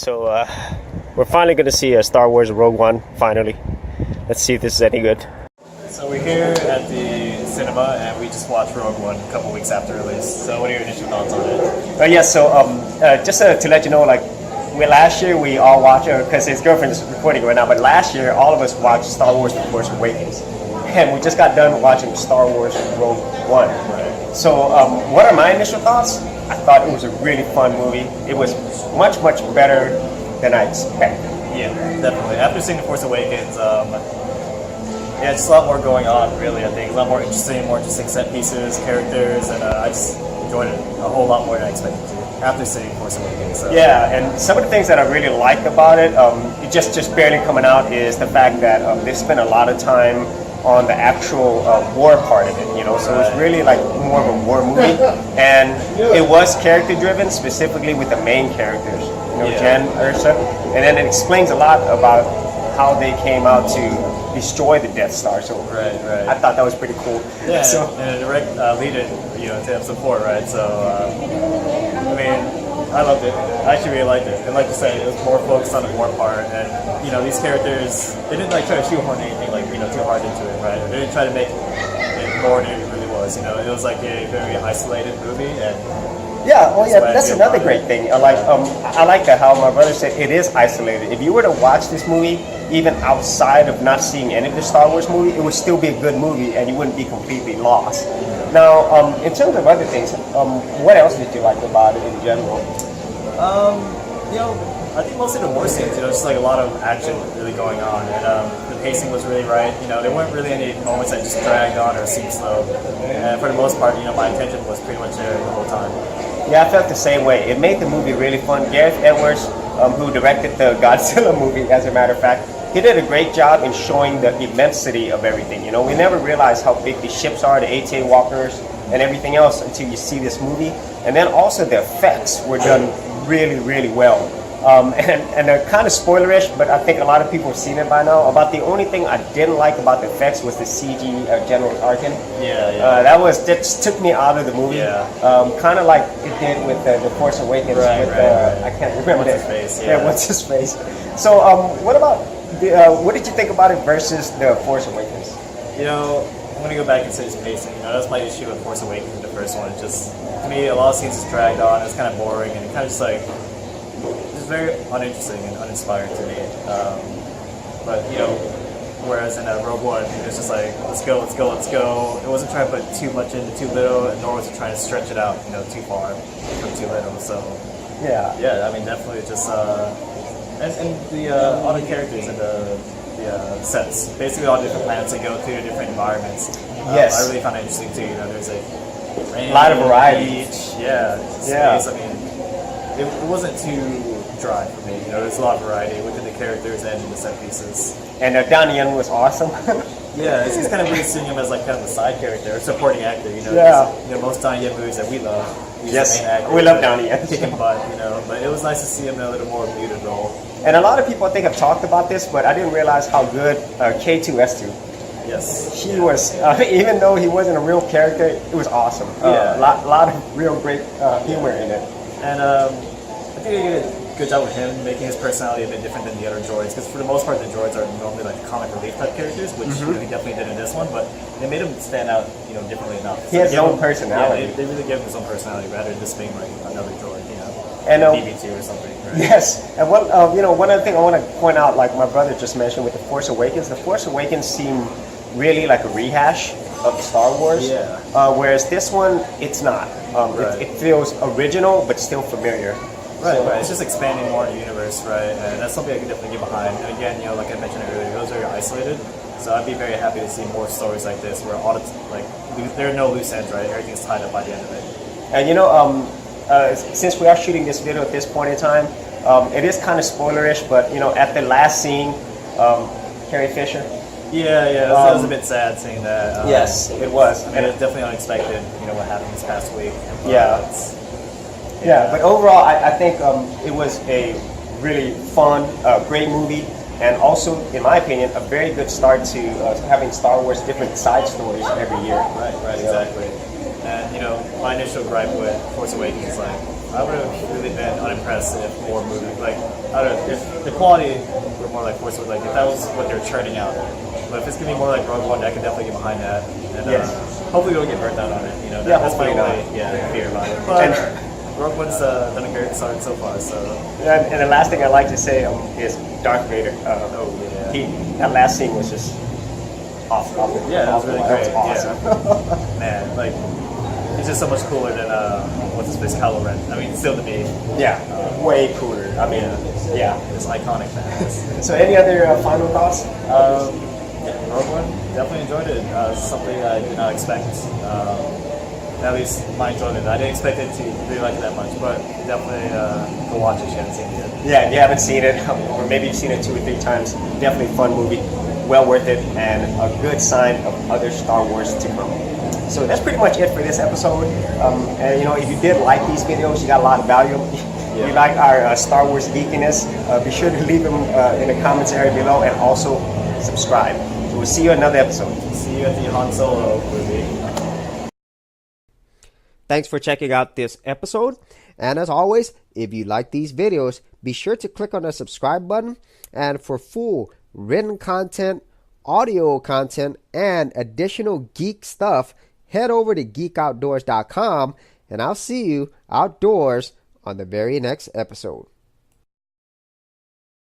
So we're finally going to see Star Wars Rogue One, finally. Let's see if this is any good. So we're here at the cinema and we just watched Rogue One a couple weeks after release. So what are your initial thoughts on it? Just to let you know, like, last year we all watched, because his girlfriend is recording right now, but last year all of us watched Star Wars The Force Awakens. And we just got done watching Star Wars Rogue One. Right. So what are my initial thoughts? I thought it was a really fun movie. It was much, much better than I expected. Yeah, definitely. After seeing The Force Awakens, just a lot more going on, really, I think. A lot more interesting set pieces, characters, and I just enjoyed it a whole lot more than I expected to after seeing Force Awakens. So. Yeah, and some of the things that I really liked about it, just barely coming out, is the fact that they spent a lot of time on the actual war part of it, you know, so it's really like more of a war movie, and it was character driven, specifically with the main characters, you know, Jen, Ursa, and then it explains a lot about how they came out to destroy the Death Star. So right. I thought that was pretty cool. Yeah, so, and a direct lead-in, you know, to have support, right? So I mean, I loved it. I actually really liked it. And like you said, it was more focused on the war part. And, you know, these characters, they didn't like try to shoehorn anything like, you know, too hard into it, right? They didn't try to make it more than it really was, you know. It was like a very isolated movie. And that's another great thing. I like that how my brother said it is isolated. If you were to watch this movie, even outside of not seeing any of the Star Wars movie, it would still be a good movie and you wouldn't be completely lost. Now, in terms of other things, what else did you like about it in general? You know, I think mostly the war scenes, you know, just like a lot of action really going on, and the pacing was really right. You know, there weren't really any moments that just dragged on or seemed slow. And for the most part, you know, my attention was pretty much there the whole time. Yeah, I felt the same way. It made the movie really fun. Gareth Edwards, who directed the Godzilla movie, as a matter of fact, he did a great job in showing the immensity of everything. You know, we never realized how big the ships are, the ATA walkers, and everything else until you see this movie. And then also the effects were done really, really well. And they're kind of spoilerish, but I think a lot of people have seen it by now. About the only thing I didn't like about the effects was the CG General Tarkin. That just took me out of the movie. Kind of like it did with The Force Awakens. I can't remember what's his face. What's his face. So what did you think about it versus The Force Awakens? You know, I'm going to go back and say his pacing. You know, that's my issue with Force Awakens, the first one. It's just, to me, a lot of scenes just dragged on. It's kind of boring, and it kind of just like, it's very uninteresting and uninspired to me. But, you know, whereas in Rogue One, it was just like, let's go. It wasn't trying to put too much into too little, nor was it trying to stretch it out, you know, too far from too little. So, I mean, definitely just, and all the characters and the sets, basically all different planets that go through different environments. I really found it interesting too. You know, there's like a lot of variety. Beach, space. I mean, it wasn't too dry for me. You know, there's a lot of variety within the characters and the set pieces. And Donnie Yen was awesome. It's kind of weird seeing him as like kind of a side character, a supporting actor. You know, you know, most Donnie Yen movies that we love. Yes, we love Donnie Yen. Kicking butt, you know. But it was nice to see him in a little more muted role. And a lot of people, I think, have talked about this, but I didn't realize how good K2S2. Yes. He was, even though he wasn't a real character, it was awesome. A lot of real great humor in it. And I think they did a good job with him making his personality a bit different than the other droids, because for the most part the droids are normally like comic relief type characters, which you know, he definitely did in this one, but they made him stand out, you know, differently enough. He has his own personality. Yeah, they really gave him his own personality rather than just being like another droid, you know, and BB2 or something. Right? Yes, and one other thing I want to point out, like my brother just mentioned with The Force Awakens, The Force Awakens seemed really like a rehash of Star Wars, whereas this one, it's not. It feels original, but still familiar. Right. It's just expanding more in the universe, right? And that's something I can definitely get behind. And again, you know, like I mentioned earlier, it was very isolated. So I'd be very happy to see more stories like this, where all there are no loose ends, right? Everything's tied up by the end of it. And you know, since we are shooting this video at this point in time, it is kind of spoilerish, but you know, at the last scene, Carrie Fisher. It was a bit sad seeing that. Yes, it was. I mean, it's definitely unexpected, you know, what happened this past week. But overall, I think it was a really fun, great movie, and also, in my opinion, a very good start to having Star Wars different side stories every year. Right, exactly. And, you know, my initial gripe with Force Awakens, like, I would have really been unimpressed if more movies, like, I don't know, if the quality were more like Force Awakens, like, if that was what they're churning out. But if it's gonna be more like Rogue One, I can definitely get behind that. And hopefully we don't get burnt out on it. You know, that's my only fear about it. But Rogue One's done a great start so far. So. And the last thing I like to say is Darth Vader. That last scene was just awesome. Yeah, that was really great. That was awesome. Yeah. Man, like, it's just so much cooler than what's his face, Kylo Ren. I mean, still to me. Yeah, way cooler. I mean, it's iconic, man. So, any other final thoughts? Rogue One, definitely enjoyed it. Something I did not expect. At least my enjoyment. I didn't expect it to really like it that much, but definitely go watch it if you haven't seen it yet. Yeah, if you haven't seen it, or maybe you've seen it 2 or 3 times, definitely a fun movie, well worth it, and a good sign of other Star Wars to come. So that's pretty much it for this episode. And you know, if you did like these videos, you got a lot of value. If you like our Star Wars geekiness, be sure to leave them in the comments area below, and also subscribe. So we'll see you in another episode. See you at the Han Solo movie. Thanks for checking out this episode. And as always, if you like these videos, be sure to click on the subscribe button. And for full written content, audio content, and additional geek stuff, head over to geekoutdoors.com. And I'll see you outdoors on the very next episode.